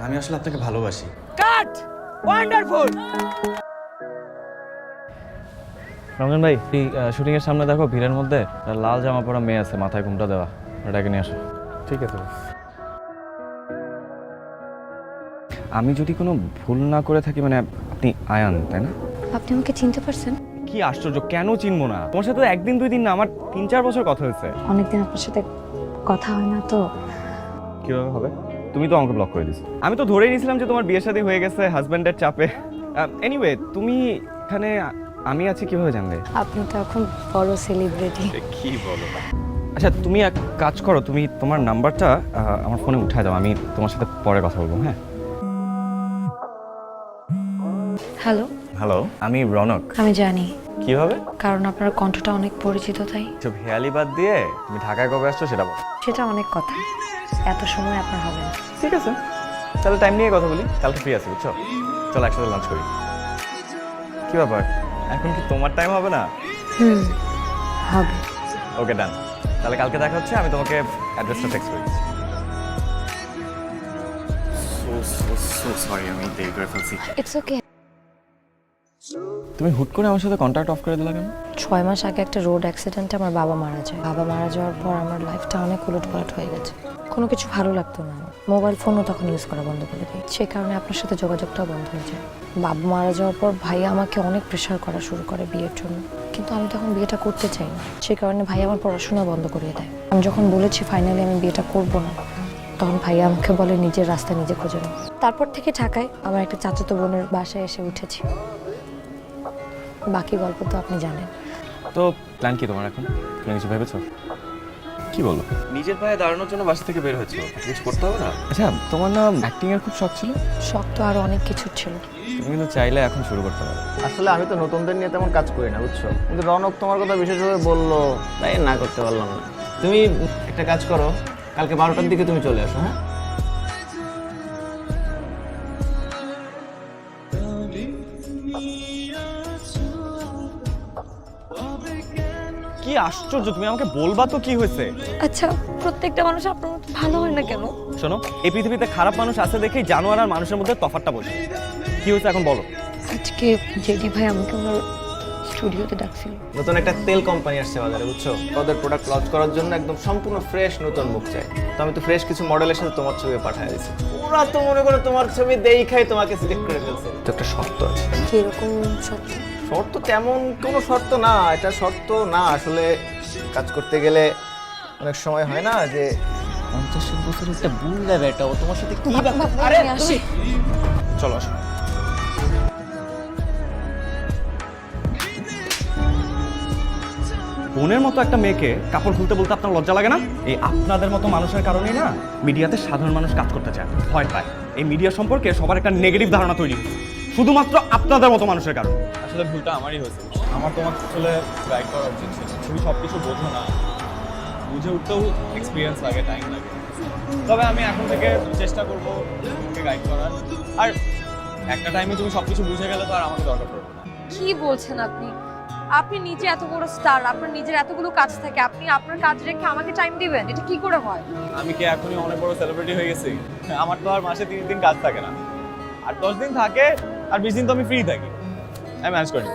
আমি আসলে আপনাকে ভালোবাসি। কাট ওয়ান্ডারফুল। রমজান ভাই, এই শুটিং এর সামনে দেখো ভিড়ের মধ্যে লাল জামা পরা মেয়ে আছে, মাথায় ঘুমটা দেওয়া, ওটাকে নিয়ে আসো। ঠিক আছে। আমি যদি কোনো ভুল না করে থাকি, মানে আপনি আয়ান তাই না? আপনি আমাকে চিনতে পারছেন? কি আশ্চর্য, কেন চিনবো না? তোমার সাথে তো একদিন দুই দিন না, আমার 3-4 বছর কথা হয়েছে। অনেকদিন আপনার সাথে কথা হয় না তো। কিভাবে হবে? তুমি তো আমাকে ব্লক করে দিছো। আমি তো ধরেই নিয়েছিলাম যে তোমার বিয়ে শাদী হয়ে গেছে হাজবেন্ডের চাপে। এনিওয়ে, তুমি এখানে আমি আছি কিভাবে জানলে? আপনি তো এখন বড় সেলিব্রিটি। কি বলো? আচ্ছা, তুমি এক কাজ করো, তুমি তোমার নাম্বারটা আমার ফোনে উঠায় দাও, আমি তোমার সাথে পরে কথা বলবো। হ্যাঁ। হ্যালো, হ্যালো, আমি রনক। আমি জানি, কিভাবে? কারণ আপনার কণ্ঠটা অনেক পরিচিত তাই। সব হেয়ালি বাদ দিয়ে তুমি ঢাকায় কবে আসছো সেটা বলো। সেটা অনেক কথা, এত সময় আপনার হবে না। ঠিক আছে, তাহলে টাইম নিয়ে কথা বলি। কালকে ফ্রি আছি, বুঝছো? চলো একসাথে লাঞ্চ করি। কি ব্যাপার, এখন কি তোমার টাইম হবে না? হবে। ওকে, ডান। তাহলে কালকে দেখা হচ্ছে, আমি তোমাকে অ্যাড্রেসটা টেক্সট করে দিচ্ছি। সরি, আমি দেরি করে ফেলছি। It's okay. তুমি হুট করে আমার সাথে কন্ট্যাক্ট অফ করে দিলা কেন? 6 মাস আগে একটা রোড অ্যাক্সিডেন্টে আমার বাবা মারা যায়। বাবা মারা যাওয়ার পর আমার লাইফটা অনেক উলটপালট হয়ে গেছে। কোনো কিছু ভালো লাগতো না। মোবাইল ফোনও তখন ইউজ করা বন্ধ করে দিই। সেই কারণে আপনার সাথে যোগাযোগটাও বন্ধ হয়ে যায়। বাবা মারা যাওয়ার পর ভাইয়া আমাকে অনেক প্রেশার করা শুরু করে বিয়ের জন্য, কিন্তু আমি তখন বিয়েটা করতে চাই না। সেই কারণে ভাইয়া আমার পড়াশোনা বন্ধ করে দেয়। আমি যখন বলেছি ফাইনালি আমি বিয়েটা করব না, তখন ভাইয়া আমাকে বলে নিজের রাস্তা নিজে খুঁজে নাও। তারপর থেকে ঢাকায় আমার একটা চাচাতো বোনের বাসায় এসে উঠেছি। বাকি গল্প তো আপনি জানেন। তো প্ল্যান কি তোমার এখন? তুমি কিছু ভেবেছো? কি বলো? নিজের পায়ে দাঁড়ানোর জন্য বাসা থেকে বের হয়েছো, কিছু করতে হবে না? আচ্ছা, তোমার না অ্যাক্টিং এর খুব শখ ছিল? শখ তো আরো অনেক কিছু ছিল। তুমি কিন্তু চাইলে এখন শুরু করতে পারো। আসলে আমি তো নতুনদের নিয়ে তেমন কাজ করি না, বুঝছো, কিন্তু রনক তোমার কথা বিশেষভাবে বললো তাই না করতে পারলাম না। তুমি একটা কাজ করো, কালকে 12টার দিকে তুমি চলে আসো। হ্যাঁ, কি আশ্চর্য, তুমি আমাকে বলবা তো কি হয়েছে? আচ্ছা, প্রত্যেকটা মানুষ আপনার মতো ভালো হয় না কেন? শোনো, এই পৃথিবীতে খারাপ মানুষ আছে দেখেই জানোয়ার আর মানুষের মধ্যে তফাৎটা বোঝে। কি হয়েছে এখন বলো। আজকে জেডি ভাই আমাকে ওনার স্টুডিওতে ডাকছিল। নতুন একটা তেল কোম্পানি আসছে বাজারে, বুঝছো, ওদের প্রোডাক্ট লঞ্চ করার জন্য একদম সম্পূর্ণ ফ্রেশ নতুন মুখ চাই। তো আমি তো ফ্রেশ কিছু মডেলের সাথে তোমার ছবি পাঠিয়ে দিয়েছি। ওরা তো মনে করো তোমার ছবি দেখাই তোমাকে সিলেক্ট করে ফেলছে। তো একটা শর্ত আছে। কিরকম সত্যি? শর্ত তেমন কোনো শর্ত না, এটা শর্ত না। আসলে কাজ করতে গেলে অনেক সময় হয় না যে 50 বছরের একটা বুড়া বেটা, ও তোমার সাথে কি আরে আসি। চলো আসো। বোনের মতো একটা মেয়েকে কাপড় খুলতে বলতে আপনার লজ্জা লাগে না? এই আপনাদের মতো মানুষের কারণেই না মিডিয়াতে সাধারণ মানুষ কাজ করতে চায়, ভয় পায়। এই মিডিয়া সম্পর্কে সবার একটা নেগেটিভ ধারণা তৈরি, শুধুমাত্র আপনাদের মতো মানুষের কারণে। আসলে ভুলটা আমারই হয়েছে। আমার তোমাকে আসলে গাইড করা উচিত ছিল। তুমি সব কিছু বোঝো না, বুঝে উঠতেও এক্সপিরিয়েন্স লাগে, টাইম লাগে। তবে আমি এখন থেকে চেষ্টা করবো তোমাকে গাইড করার। আর একটা টাইমে তুমি সব কিছু বুঝে গেলে তো আর আমাকে দরকার পড়বে না। কি বলছেন আপনি? আপনি নিজে এত বড় স্টার, আপনার নিজের এতগুলো কাজ থাকে, আপনি আপনার কাজ রেখে আমাকে টাইম দিবেন? এটা কি করে হয়? আমি কি এখনই অনেক বড় সেলিব্রিটি হয়ে গেছি? আমার তো আর মাসে 3 দিন কাজ থাকে না, আর 10 দিন থাকে, আর 20 দিন তো আমি ফ্রি থাকি। আমি ম্যানেজ করি।